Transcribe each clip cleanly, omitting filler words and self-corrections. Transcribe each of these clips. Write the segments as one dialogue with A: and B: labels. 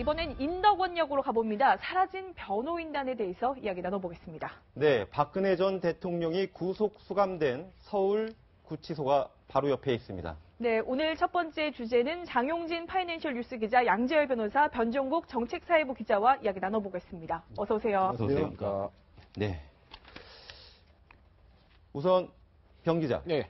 A: 이번엔 인덕원 역으로 가봅니다. 사라진 변호인단에 대해서 이야기 나눠보겠습니다.
B: 네, 박근혜 전 대통령이 구속 수감된 서울구치소가 바로 옆에 있습니다.
A: 네, 오늘 첫 번째 주제는 장용진 파이낸셜 뉴스 기자, 양재열 변호사, 변종국 정책사회부 기자와 이야기 나눠보겠습니다. 어서 오세요.
B: 어서 오세요. 네. 우선 병 기자.
C: 네.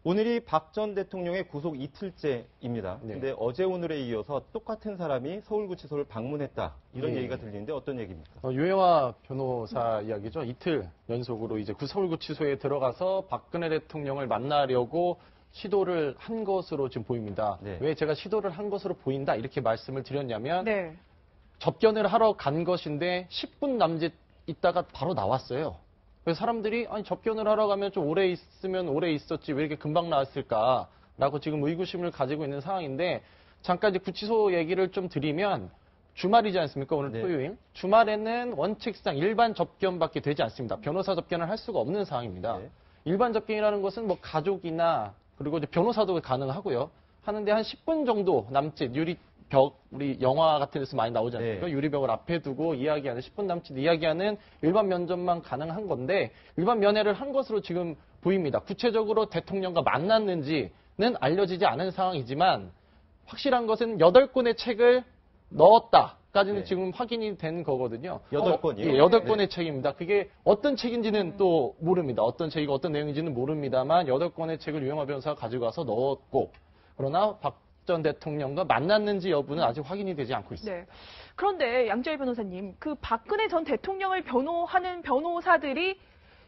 B: 오늘이 박 전 대통령의 구속 이틀째입니다.
C: 네.
B: 근데 어제 오늘에 이어서 똑같은 사람이 서울구치소를 방문했다. 이런
C: 네.
B: 얘기가 들리는데 어떤 얘기입니까?
C: 유영하 변호사 이야기죠. 이틀 연속으로 이제 서울구치소에 들어가서 박근혜 대통령을 만나려고 시도를 한 것으로 지금 보입니다.
B: 네.
C: 왜 제가 시도를 한 것으로 보인다 이렇게 말씀을 드렸냐면
A: 네.
C: 접견을 하러 간 것인데 10분 남짓 있다가 바로 나왔어요. 그래서 사람들이 아니 접견을 하러 가면 좀 오래 있으면 오래 있었지 왜 이렇게 금방 나왔을까라고 지금 의구심을 가지고 있는 상황인데 잠깐 이제 구치소 얘기를 좀 드리면 주말이지 않습니까? 오늘
B: 네.
C: 토요일. 주말에는 원칙상 일반 접견밖에 되지 않습니다. 변호사 접견을 할 수가 없는 상황입니다.
B: 네.
C: 일반 접견이라는 것은 뭐 가족이나 그리고 이제 변호사도 가능하고요. 하는데 한 10분 정도 남짓 유리벽 우리 영화 같은 데서 많이 나오지 않습니까?
B: 네.
C: 유리벽을 앞에 두고 이야기하는 10분 남짓 이야기하는 일반 면접만 가능한 건데 일반 면회를 한 것으로 지금 보입니다. 구체적으로 대통령과 만났는지는 알려지지 않은 상황이지만 확실한 것은 8권의 책을 넣었다까지는
B: 네.
C: 지금 확인이 된 거거든요.
B: 8권이요?
C: 예, 8권의 책입니다. 그게 어떤 책인지는 또 모릅니다. 어떤 책이고 어떤 내용인지는 모릅니다만 8권의 책을 유영하 변호사가 가지고 와서 넣었고 그러나 박 전 대통령과 만났는지 여부는 아직 확인이 되지 않고 있습니다.
A: 네. 그런데 양재열 변호사님, 그 박근혜 전 대통령을 변호하는 변호사들이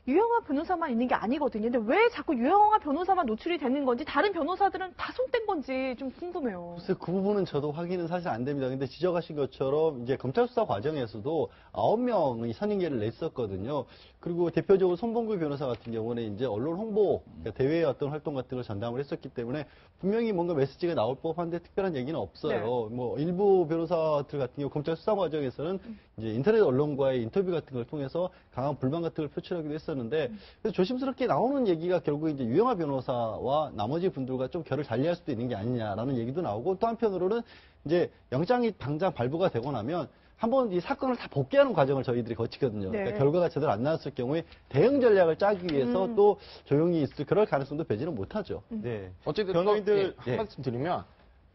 A: 유영하 변호사만 있는 게 아니거든요. 근데 왜 자꾸 유영하 변호사만 노출이 되는 건지 다른 변호사들은 다 손뗀 건지 좀 궁금해요.
D: 글쎄, 그 부분은 저도 확인은 사실 안 됩니다. 근데 지적하신 것처럼 이제 검찰 수사 과정에서도 9명의 선임계를 냈었거든요. 그리고 대표적으로 손봉구 변호사 같은 경우는 이제 언론 홍보, 그러니까 대외의 어떤 활동 같은 걸 전담을 했었기 때문에 분명히 뭔가 메시지가 나올 법한데 특별한 얘기는 없어요. 뭐 일부 변호사들 같은 경우 검찰 수사 과정에서는 이제 인터넷 언론과의 인터뷰 같은 걸 통해서 강한 불만 같은 걸 표출하기도 했었는데 그래서 조심스럽게 나오는 얘기가 결국 이제 유영하 변호사와 나머지 분들과 좀 결을 달리할 수도 있는 게 아니냐라는 얘기도 나오고 또 한편으로는 이제 영장이 당장 발부가 되고 나면 한번 이 사건을 다 복귀하는 과정을 저희들이 거치거든요.
A: 네.
D: 그러니까 결과가 제대로 안 나왔을 경우에 대응 전략을 짜기 위해서 또 조용히 있을 그럴 가능성도 배제는 못하죠.
B: 네.
C: 어쨌든
B: 변호인들
C: 한 말씀 드리면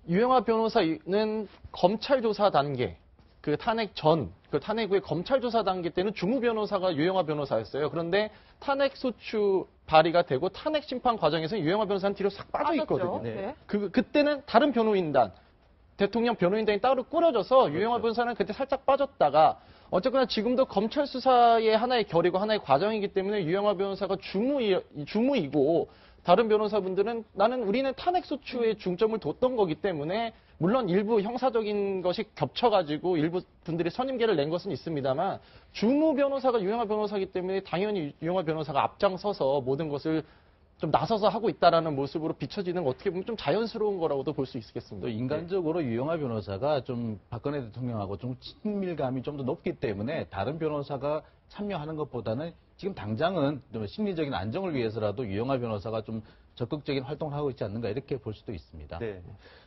C: 유영하 변호사는 검찰 조사 단계 그 탄핵 전, 그 탄핵 후에 검찰 조사 단계 때는 주무 변호사가 유영하 변호사였어요. 그런데 탄핵 소추 발의가 되고 탄핵 심판 과정에서 유영하 변호사는 뒤로 싹 빠져 있거든요.
A: 네.
C: 그때는 다른 변호인단, 대통령 변호인단이 따로 꾸려져서 유영하 변호사는 그때 살짝 빠졌다가 어쨌거나 지금도 검찰 수사의 하나의 결이고 하나의 과정이기 때문에 유영하 변호사가 주무이고 다른 변호사분들은 우리는 탄핵 소추에 중점을 뒀던 거기 때문에 물론 일부 형사적인 것이 겹쳐가지고 일부 분들이 선임계를 낸 것은 있습니다만 주무 변호사가 유영하 변호사이기 때문에 당연히 유영하 변호사가 앞장서서 모든 것을 좀 나서서 하고 있다라는 모습으로 비춰지는 어떻게 보면 좀 자연스러운 거라고도 볼 수 있겠습니다.
E: 또 인간적으로 유영하 변호사가 좀 박근혜 대통령하고 좀 친밀감이 좀 더 높기 때문에 다른 변호사가 참여하는 것보다는 지금 당장은 좀 심리적인 안정을 위해서라도 유영하 변호사가 좀 적극적인 활동을 하고 있지 않는가 이렇게 볼 수도 있습니다.
B: 네.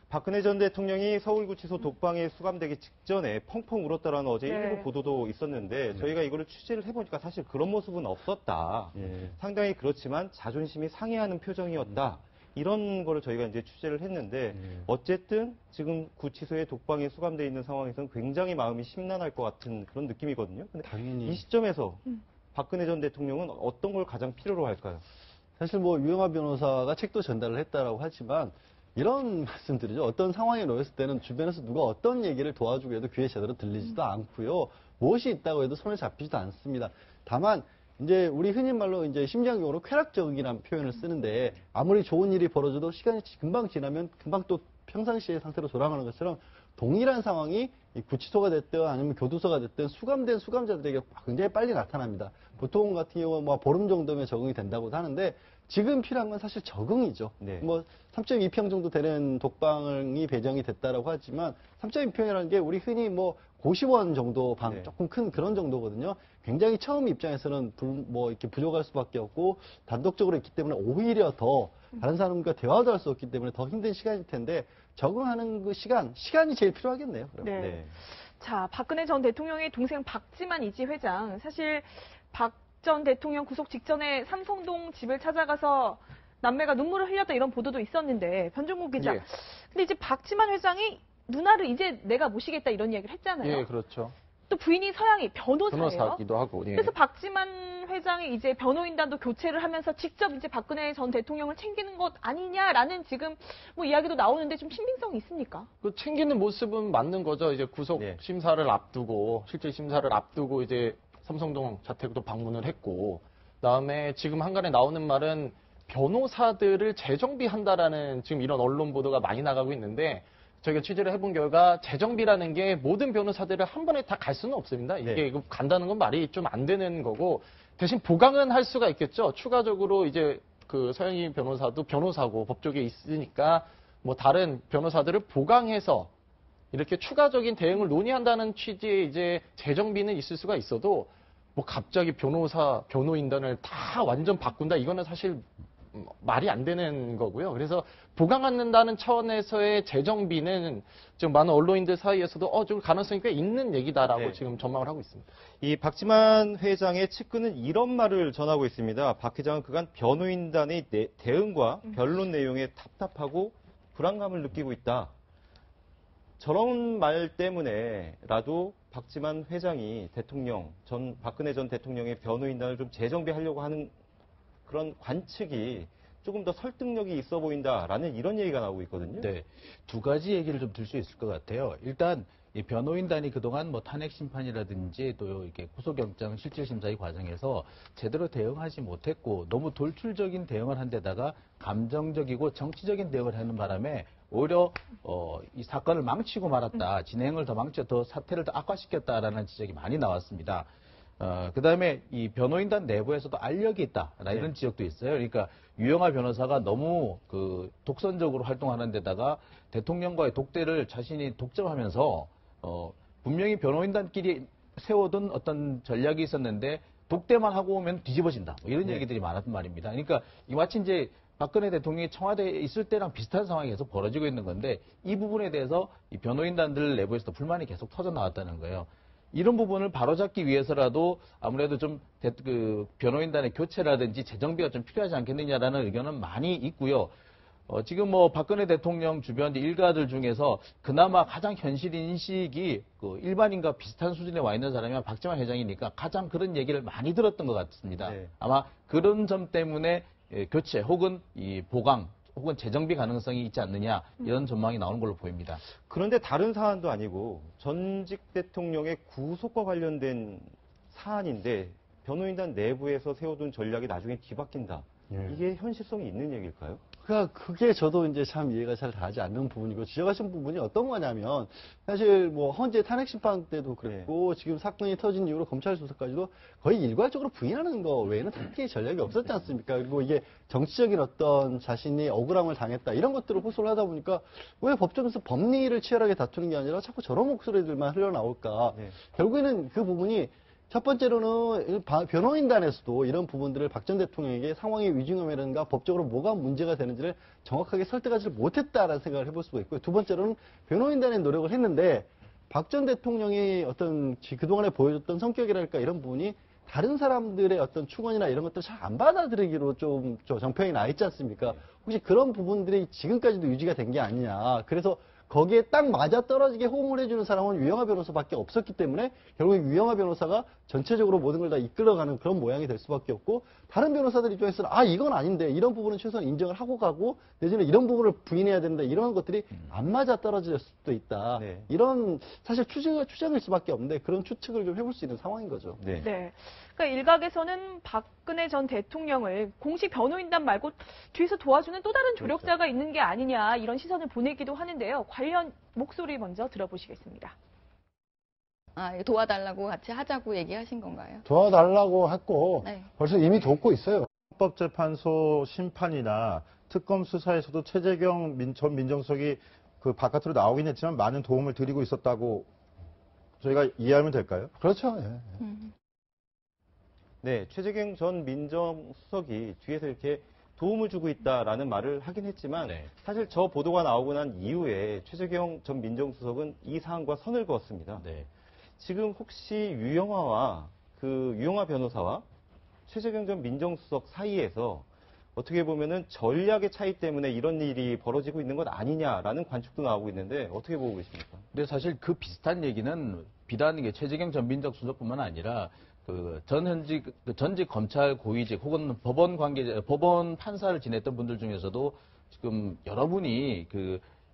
B: 박근혜 전 대통령이 서울구치소 독방에 수감되기 직전에 펑펑 울었다라는 어제
A: 네.
B: 일부 보도도 있었는데 저희가 이거를 취재를 해보니까 사실 그런 모습은 없었다.
D: 예.
B: 상당히 그렇지만 자존심이 상해하는 표정이었다. 이런 거를 저희가 이제 취재를 했는데 어쨌든 지금 구치소에 독방에 수감되어 있는 상황에서는 굉장히 마음이 심란할 것 같은 그런 느낌이거든요. 근데
D: 당연히.
B: 이 시점에서 박근혜 전 대통령은 어떤 걸 가장 필요로 할까요?
D: 사실 뭐 유영하 변호사가 책도 전달을 했다라고 하지만 이런 말씀드리죠. 어떤 상황에 놓였을 때는 주변에서 누가 어떤 얘기를 도와주고 해도 귀에 제대로 들리지도 않고요. 무엇이 있다고 해도 손에 잡히지도 않습니다. 다만 이제 우리 흔히 말로 이제 심리학용어로 쾌락적이라는 표현을 쓰는데 아무리 좋은 일이 벌어져도 시간이 금방 지나면 금방 또 평상시의 상태로 돌아가는 것처럼 동일한 상황이 구치소가 됐든 아니면 교도소가 됐든 수감된 수감자들에게 굉장히 빨리 나타납니다. 보통 같은 경우 뭐 보름 정도면 적응이 된다고도 하는데 지금 필요한 건 사실 적응이죠.
B: 네.
D: 뭐 3.2평 정도 되는 독방이 배정이 됐다라고 하지만 3.2평이라는 게 우리 흔히 뭐 고시원 정도 방
B: 네.
D: 조금 큰 그런 정도거든요. 굉장히 처음 입장에서는 이렇게 부족할 수밖에 없고 단독적으로 있기 때문에 오히려 더 다른 사람과 대화도 할 수 없기 때문에 더 힘든 시간일 텐데 적응하는 그 시간이 제일 필요하겠네요. 그럼.
A: 네.
B: 네.
A: 자, 박근혜 전 대통령의 동생 박지만 이지 회장. 사실 박 전 대통령 구속 직전에 삼성동 집을 찾아가서 남매가 눈물을 흘렸다 이런 보도도 있었는데 변종국 기자.
C: 예.
A: 근데 이제 박지만 회장이 누나를 이제 내가 모시겠다 이런 얘기를 했잖아요.
C: 예, 그렇죠.
A: 또 부인이 서양이 변호사예요.
C: 변호사기도 하고. 예.
A: 그래서 박지만 회장이 이제 변호인단도 교체를 하면서 직접 이제 박근혜 전 대통령을 챙기는 것 아니냐라는 지금 뭐 이야기도 나오는데 좀 신빙성이 있습니까?
C: 그 챙기는 모습은 맞는 거죠. 이제 구속
B: 네.
C: 심사를 앞두고 실질 심사를 앞두고 이제 삼성동 자택도 방문을 했고 그다음에 지금 한간에 나오는 말은 변호사들을 재정비한다라는 지금 이런 언론 보도가 많이 나가고 있는데 저희가 취재를 해본 결과 재정비라는 게 모든 변호사들을 한 번에 다 갈 수는 없습니다. 이게
B: 네.
C: 이거 간다는 건 말이 좀 안 되는 거고 대신 보강은 할 수가 있겠죠. 추가적으로 이제 그 서영희 변호사도 변호사고 법조계에 있으니까 뭐 다른 변호사들을 보강해서 이렇게 추가적인 대응을 논의한다는 취지의 이제 재정비는 있을 수가 있어도 뭐 갑자기 변호인단을 다 완전 바꾼다 이거는 사실 말이 안 되는 거고요. 그래서 보강한다는 차원에서의 재정비는 지금 많은 언론인들 사이에서도 좀 가능성이 꽤 있는 얘기다라고
B: 네.
C: 지금 전망을 하고 있습니다.
B: 이 박지만 회장의 측근은 이런 말을 전하고 있습니다. 박 회장은 그간 변호인단의 대응과 변론 내용에 답답하고 불안감을 느끼고 있다. 저런 말 때문에라도 박지만 회장이 박근혜 전 대통령의 변호인단을 좀 재정비하려고 하는 그런 관측이 조금 더 설득력이 있어 보인다라는 이런 얘기가 나오고 있거든요.
E: 네, 두 가지 얘기를 좀 들 수 있을 것 같아요. 일단 이 변호인단이 그동안 뭐 탄핵 심판이라든지 또 이렇게 구속영장 실질심사의 과정에서 제대로 대응하지 못했고 너무 돌출적인 대응을 한 데다가 감정적이고 정치적인 대응을 하는 바람에 오히려 이 사건을 망치고 말았다. 진행을 더 더 사태를 더 악화시켰다라는 지적이 많이 나왔습니다. 그다음에 이 변호인단 내부에서도 알력이 있다. 이런 지적도 있어요. 그러니까 유영하 변호사가 너무 그 독선적으로 활동하는 데다가 대통령과의 독대를 자신이 독점하면서 분명히 변호인단끼리 세워둔 어떤 전략이 있었는데 독대만 하고 오면 뒤집어진다. 뭐 이런 얘기들이 많았단 말입니다. 그러니까 이 마치 이제 박근혜 대통령이 청와대에 있을 때랑 비슷한 상황이 계속 벌어지고 있는 건데 이 부분에 대해서 이 변호인단들 내부에서도 불만이 계속 터져 나왔다는 거예요. 이런 부분을 바로잡기 위해서라도 아무래도 좀 변호인단의 교체라든지 재정비가 좀 필요하지 않겠느냐라는 의견은 많이 있고요. 지금 뭐 박근혜 대통령 주변 일가들 중에서 그나마 가장 현실 인식이 그 일반인과 비슷한 수준에 와 있는 사람이 박지만 회장이니까 가장 그런 얘기를 많이 들었던 것 같습니다.
B: 네.
E: 아마 그런 점 때문에 교체 혹은 이 보강 혹은 재정비 가능성이 있지 않느냐 이런 전망이 나오는 걸로 보입니다.
B: 그런데 다른 사안도 아니고 전직 대통령의 구속과 관련된 사안인데 변호인단 내부에서 세워둔 전략이 나중에 뒤바뀐다. 이게 현실성이 있는 얘기일까요?
D: 그러니까 그게 저도 이제 참 이해가 잘 가지 않는 부분이고 지적하신 부분이 어떤 거냐면 사실 뭐 헌재 탄핵 심판 때도 그랬고 지금 사건이 터진 이후로 검찰 수사까지도 거의 일괄적으로 부인하는 거 외에는 딱히 전략이 없었지 않습니까? 그리고 이게 정치적인 어떤 자신이 억울함을 당했다 이런 것들을 호소를 하다 보니까 왜 법정에서 법리를 치열하게 다투는 게 아니라 자꾸 저런 목소리들만 흘러나올까?
B: 네.
D: 결국에는 그 부분이 첫 번째로는 변호인단에서도 이런 부분들을 박 전 대통령에게 상황의 위중함이라든가 법적으로 뭐가 문제가 되는지를 정확하게 설득하지 못했다라는 생각을 해볼 수가 있고요. 두 번째로는 변호인단의 노력을 했는데 박 전 대통령이 어떤 그동안에 보여줬던 성격이랄까 이런 부분이 다른 사람들의 어떤 추원이나 이런 것들을 잘 안 받아들이기로 좀 정평이 나 있지 않습니까? 혹시 그런 부분들이 지금까지도 유지가 된 게 아니냐. 그래서 거기에 딱 맞아 떨어지게 호응을 해주는 사람은 유영하 변호사밖에 없었기 때문에 결국 유영하 변호사가 전체적으로 모든 걸 다 이끌어가는 그런 모양이 될 수밖에 없고 다른 변호사들 입장에서는 이건 아닌데 이런 부분은 최소한 인정을 하고 가고 내지는 이런 부분을 부인해야 된다 이런 것들이 안 맞아 떨어질 수도 있다.
B: 네.
D: 이런 사실 추정일 수밖에 없는데 그런 추측을 좀 해볼 수 있는 상황인 거죠.
B: 네.
A: 네. 그러니까 일각에서는 박근혜 전 대통령을 공식 변호인단 말고 뒤에서 도와주는 또 다른 조력자가 있는 게 아니냐 이런 시선을 보내기도 하는데요. 관련 목소리 먼저 들어보시겠습니다.
F: 도와달라고 같이 하자고 얘기하신 건가요?
G: 도와달라고 했고
F: 네.
G: 벌써 이미 돕고 있어요. 헌법재판소 심판이나 특검 수사에서도 최재경 전 민정수석이 그 바깥으로 나오긴 했지만 많은 도움을 드리고 있었다고 저희가 이해하면 될까요?
D: 그렇죠. 예.
B: 네, 최재경 전 민정수석이 뒤에서 이렇게 도움을 주고 있다라는 말을 하긴 했지만
E: 네.
B: 사실 저 보도가 나오고 난 이후에 최재경 전 민정수석은 이 사안과 선을 그었습니다.
E: 네.
B: 지금 혹시 유영하 변호사와 최재경 전 민정수석 사이에서 어떻게 보면은 전략의 차이 때문에 이런 일이 벌어지고 있는 것 아니냐라는 관측도 나오고 있는데 어떻게 보고 계십니까?
E: 근데 사실 그 비슷한 얘기는 비단 이게 최재경 전 민정수석뿐만 아니라 그 전직 검찰 고위직 혹은 법원 판사를 지냈던 분들 중에서도 지금 여러분이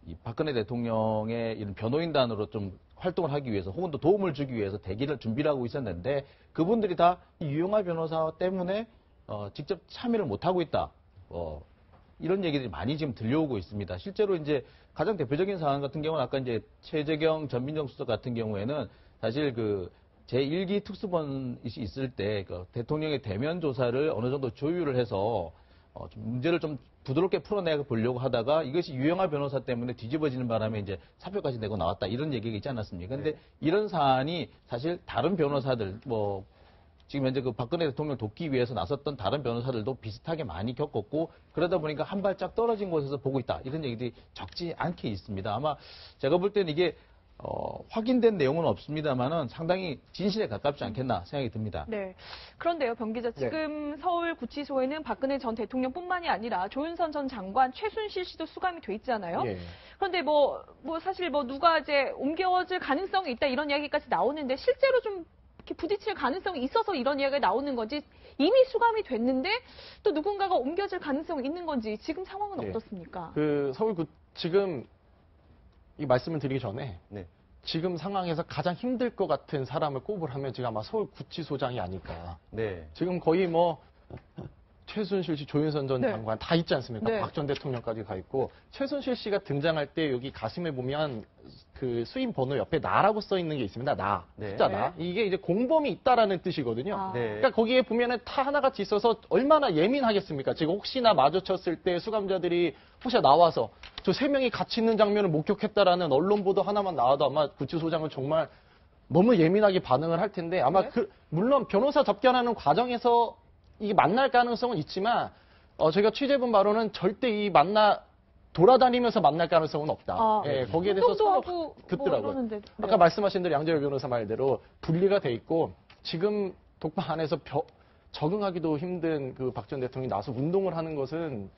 E: 이 박근혜 대통령의 이런 변호인단으로 좀 활동을 하기 위해서 혹은 또 도움을 주기 위해서 대기를 준비를 하고 있었는데 그분들이 다 이 유영하 변호사 때문에 직접 참여를 못 하고 있다. 이런 얘기들이 많이 지금 들려오고 있습니다. 실제로 이제 가장 대표적인 상황 같은 경우는 아까 이제 최재경 전 민정수석 같은 경우에는 사실 제1기 특수본이 있을 때 대통령의 대면 조사를 어느 정도 조율을 해서 좀 문제를 좀 부드럽게 풀어내 보려고 하다가 이것이 유영하 변호사 때문에 뒤집어지는 바람에 이제 사표까지 내고 나왔다 이런 얘기가 있지 않았습니까? 근데 이런 사안이 사실 다른 변호사들 지금 현재 박근혜 대통령 돕기 위해서 나섰던 다른 변호사들도 비슷하게 많이 겪었고 그러다 보니까 한 발짝 떨어진 곳에서 보고 있다 이런 얘기들이 적지 않게 있습니다. 아마 제가 볼 때는 이게 확인된 내용은 없습니다만은 상당히 진실에 가깝지 않겠나 생각이 듭니다.
A: 네. 그런데요, 병 기자. 지금 서울구치소에는 박근혜 전 대통령뿐만이 아니라 조윤선 전 장관, 최순실 씨도 수감이 돼 있잖아요.
C: 예.
A: 그런데 사실 누가 이제 옮겨질 가능성이 있다 이런 이야기까지 나오는데 실제로 좀 이렇게 부딪힐 가능성이 있어서 이런 이야기가 나오는 건지 이미 수감이 됐는데 또 누군가가 옮겨질 가능성이 있는 건지 지금 상황은
C: 네.
A: 어떻습니까?
C: 지금 이 말씀을 드리기 전에
B: 네.
C: 지금 상황에서 가장 힘들 것 같은 사람을 꼽으라면 지금 아마 서울구치소장이 아닐까.
B: 네.
C: 지금 거의 최순실 씨, 조윤선 전
A: 네.
C: 장관 다 있지 않습니까?
A: 네.
C: 박 전 대통령까지 가 있고 최순실 씨가 등장할 때 여기 가슴에 보면 그 수임 번호 옆에 나라고 써 있는 게 있습니다. 나.
B: 네.
C: 숫자 나. 이게 이제 공범이 있다라는 뜻이거든요.
A: 아.
B: 네.
C: 그러니까 거기에 보면은 다 하나같이 있어서 얼마나 예민하겠습니까? 지금 혹시나 마주쳤을 때 수감자들이 혹시 나와서 저 세 명이 같이 있는 장면을 목격했다라는 언론 보도 하나만 나와도 아마 구치소장은 정말 너무 예민하게 반응을 할 텐데 아마
A: 네.
C: 물론 변호사 접견하는 과정에서 이게 만날 가능성은 있지만 저희가 취재본 바로는 절대 돌아다니면서 만날 가능성은 없다.
A: 아,
C: 예, 거기에 대해서
A: 운동도
C: 서로
A: 하고
C: 듣더라고요.
A: 이러는데, 네.
C: 아까 말씀하신 대로 양재열 변호사 말대로 분리가 돼 있고 지금 독방 안에서 적응하기도 힘든 그 박 전 대통령이 나와서 운동을 하는 것은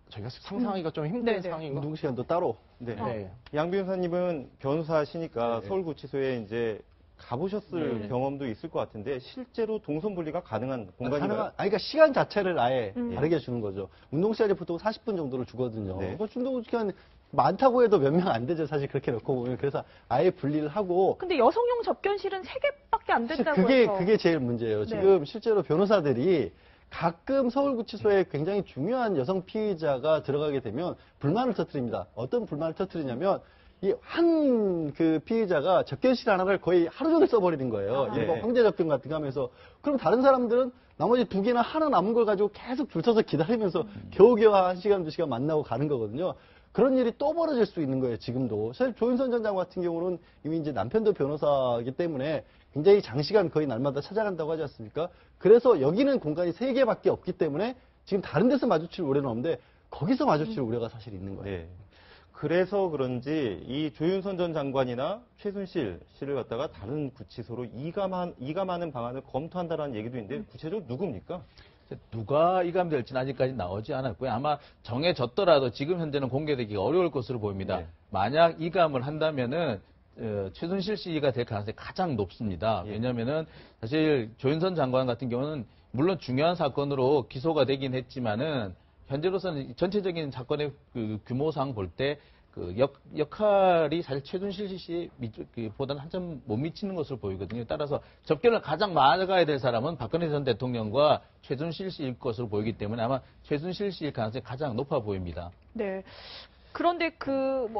C: 저희가 상상하기가 좀 힘든
A: 네네.
C: 상황인 것
D: 운동 시간도 따로.
B: 네.
C: 같아요.
B: 양 변호사님은 변호사시니까
D: 네.
B: 서울구치소에 이제 가보셨을
C: 네.
B: 경험도 있을 것 같은데 실제로 동선 분리가 가능한 공간인가요?
D: 그러니까 시간 자체를 아예
A: 음.
D: 다르게 주는 거죠. 운동 시간이 보통 40분 정도를 주거든요.
B: 네.
D: 그 운동 시간 많다고 해도 몇 명 안 되죠. 사실 그렇게 놓고 보면. 그래서 아예 분리를 하고
A: 근데 여성용 접견실은 3개밖에 안 된다고 해서.
D: 그게 제일 문제예요.
A: 네.
D: 지금 실제로 변호사들이 가끔 서울구치소에 굉장히 중요한 여성 피의자가 들어가게 되면 불만을 터뜨립니다. 어떤 불만을 터뜨리냐면 이 한 그 피의자가 접견실 하나를 거의 하루 종일 써버리는 거예요.
A: 아.
D: 이거
B: 네.
D: 황제 접견 같은 거 하면서. 그럼 다른 사람들은 나머지 2개나 하나 남은 걸 가지고 계속 줄 서서 기다리면서 겨우겨우 1시간, 2시간 만나고 가는 거거든요. 그런 일이 또 벌어질 수 있는 거예요, 지금도. 사실 조윤선 전 장관 같은 경우는 이미 이제 남편도 변호사이기 때문에 굉장히 장시간 거의 날마다 찾아간다고 하지 않습니까? 그래서 여기는 공간이 3개밖에 없기 때문에 지금 다른 데서 마주칠 우려는 없는데 거기서 마주칠 우려가 사실 있는 거예요.
B: 네. 그래서 그런지 이 조윤선 전 장관이나 최순실 씨를 갖다가 다른 구치소로 이감하는 방안을 검토한다는 얘기도 있는데 구체적으로 누굽니까?
E: 누가 이감될지는 아직까지 나오지 않았고요. 아마 정해졌더라도 지금 현재는 공개되기가 어려울 것으로 보입니다.
B: 네.
E: 만약 이감을 한다면은 최순실 씨가 될 가능성이 가장 높습니다.
B: 예.
E: 왜냐하면은 사실 조윤선 장관 같은 경우는 물론 중요한 사건으로 기소가 되긴 했지만은 현재로서는 전체적인 사건의 그 규모상 볼 때 그 역할이 사실 최순실 씨 보다는 한참 못 미치는 것으로 보이거든요. 따라서 접견을 가장 막아야 될 사람은 박근혜 전 대통령과 최순실 씨일 것으로 보이기 때문에 아마 최순실 씨일 가능성이 가장 높아 보입니다.
A: 네. 그런데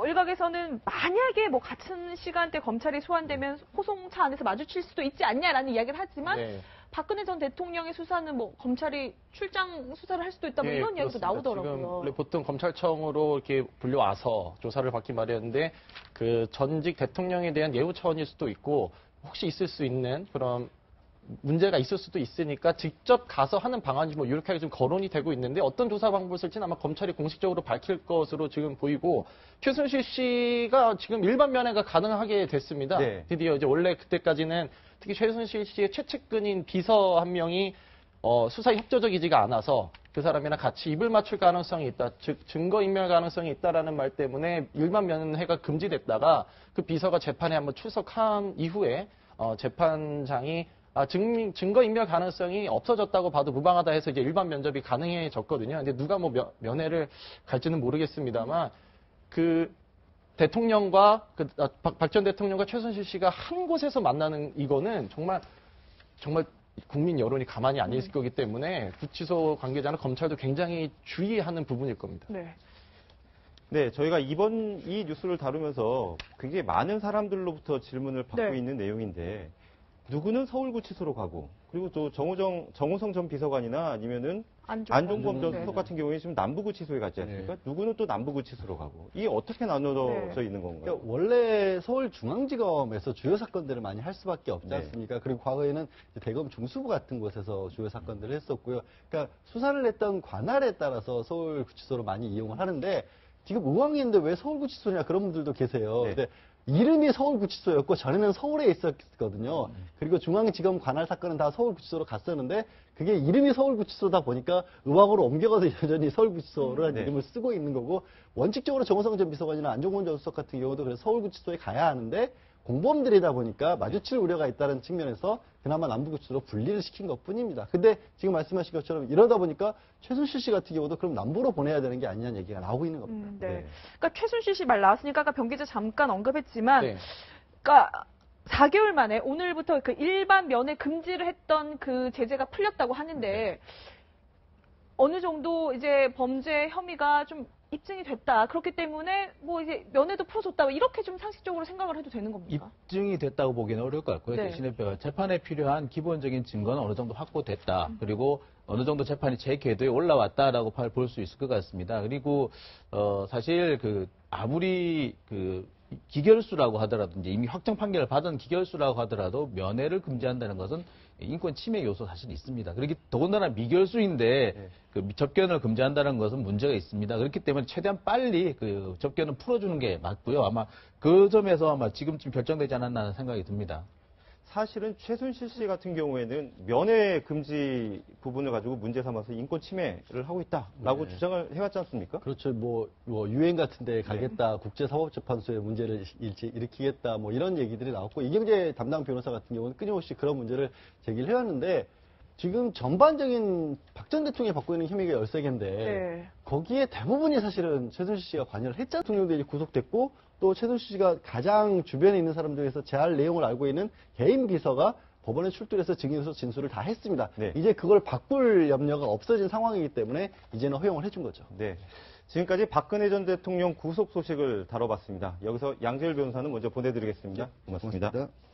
A: 일각에서는 만약에 같은 시간대 검찰이 소환되면 호송차 안에서 마주칠 수도 있지 않냐라는 이야기를 하지만
C: 네.
A: 박근혜 전 대통령의 수사는 뭐 검찰이 출장 수사를 할 수도 있다 뭐
C: 예,
A: 이런 이야기도
C: 그렇습니다.
A: 나오더라고요.
C: 지금 원래 보통 검찰청으로 이렇게 불려와서 조사를 받기 마련인데 그 전직 대통령에 대한 예우 차원일 수도 있고 혹시 있을 수 있는 그런 문제가 있을 수도 있으니까 직접 가서 하는 방안이 뭐 유력하게 좀 거론이 되고 있는데 어떤 조사 방법을 쓸지는 아마 검찰이 공식적으로 밝힐 것으로 지금 보이고 최순실 씨가 지금 일반 면회가 가능하게 됐습니다.
B: 네.
C: 드디어 이제 원래 그때까지는 특히 최순실 씨의 최측근인 비서 한 명이 수사에 협조적이지가 않아서 그 사람이랑 같이 입을 맞출 가능성이 있다, 즉 증거인멸 가능성이 있다라는 말 때문에 일반 면회가 금지됐다가 그 비서가 재판에 한번 출석한 이후에 재판장이 증거인멸 가능성이 없어졌다고 봐도 무방하다 해서 이제 일반 면접이 가능해졌거든요. 근데 누가 뭐 면회를 갈지는 모르겠습니다만 그 대통령과 박 전 대통령과 최순실 씨가 한 곳에서 만나는 이거는 정말 국민 여론이 가만히 안 있을 거기 때문에 구치소 관계자나 검찰도 굉장히 주의하는 부분일 겁니다.
A: 네.
B: 네, 저희가 이번 이 뉴스를 다루면서 굉장히 많은 사람들로부터 질문을 받고
A: 네.
B: 있는 내용인데 누구는 서울구치소로 가고 그리고 또 정호성 전 비서관이나 아니면은 안종범 전 수석 같은 경우에 지금 남부구치소에 갔지 않습니까? 누구는 또 남부구치소로 가고 이게 어떻게 나눠져 있는 건가요?
D: 그러니까 원래 서울중앙지검에서 주요 사건들을 많이 할 수밖에 없지
B: 네.
D: 않습니까? 그리고 과거에는 대검 중수부 같은 곳에서 주요 사건들을 했었고요. 그러니까 수사를 했던 관할에 따라서 서울구치소로 많이 이용을 하는데 지금 의왕이 있는데 왜 서울구치소냐 그런 분들도 계세요.
B: 네.
D: 근데 이름이 서울구치소였고 전에는 서울에 있었거든요. 그리고 중앙지검 관할 사건은 다 서울구치소로 갔었는데 그게 이름이 서울구치소다 보니까 의왕으로 옮겨가서 여전히 서울구치소라는
B: 네.
D: 이름을 쓰고 있는 거고 원칙적으로 정호성 전 비서관이나 안종범 전 수석 같은 경우도 그래서 서울구치소에 가야 하는데 공범들이다 보니까 마주칠 우려가 있다는 측면에서 그나마 남부구치소로 분리를 시킨 것뿐입니다. 근데 지금 말씀하신 것처럼 이러다 보니까 최순실 씨 같은 경우도 그럼 남부로 보내야 되는 게 아니냐는 얘기가 나오고 있는 겁니다.
A: 네. 그러니까 최순실 씨 말 나왔으니까 아까 병 기자 잠깐 언급했지만,
C: 네.
A: 그러니까 4개월 만에 오늘부터 그 일반 면회 금지를 했던 그 제재가 풀렸다고 하는데 어느 정도 이제 범죄 혐의가 좀 입증이 됐다. 그렇기 때문에 뭐 이제 면회도 풀어줬다. 이렇게 좀 상식적으로 생각을 해도 되는 겁니까?
E: 입증이 됐다고 보기는 어려울 것 같고요.
A: 네.
E: 대신에 재판에 필요한 기본적인 증거는 어느 정도 확보됐다. 그리고 어느 정도 재판이 제 궤도에 올라왔다라고 볼 수 있을 것 같습니다. 그리고 사실 아무리 기결수라고 하더라도 이제 이미 확정 판결을 받은 기결수라고 하더라도 면회를 금지한다는 것은 인권 침해 요소 사실 있습니다. 그렇기 더군다나 미결수인데 접견을 금지한다는 것은 문제가 있습니다. 그렇기 때문에 최대한 빨리 접견을 풀어주는 게 맞고요. 아마 그 점에서 아마 지금쯤 결정되지 않았나 하는 생각이 듭니다.
B: 사실은 최순실 씨 같은 경우에는 면회 금지 부분을 가지고 문제 삼아서 인권 침해를 하고 있다라고 주장을 해왔지 않습니까?
D: 그렇죠. 뭐 유엔 같은 데 가겠다, 국제사법재판소에 문제를 일으키겠다, 뭐 이런 얘기들이 나왔고, 이경재 담당 변호사 같은 경우는 끊임없이 그런 문제를 제기를 해왔는데, 지금 전반적인 박 전 대통령이 받고 있는 혐의가 13개인데,
A: 네.
D: 거기에 대부분이 사실은 최순실 씨가 관여를 했잖아요. 대통령도 구속됐고, 또 최순실 씨가 가장 주변에 있는 사람 중에서 제할 내용을 알고 있는 개인 비서가 법원에 출두해서 증인으로서 진술을 다 했습니다.
B: 네.
D: 이제 그걸 바꿀 염려가 없어진 상황이기 때문에 이제는 허용을 해준 거죠.
B: 네. 지금까지 박근혜 전 대통령 구속 소식을 다뤄봤습니다. 여기서 양재열 변호사는 먼저 보내드리겠습니다. 고맙습니다.
D: 고맙습니다.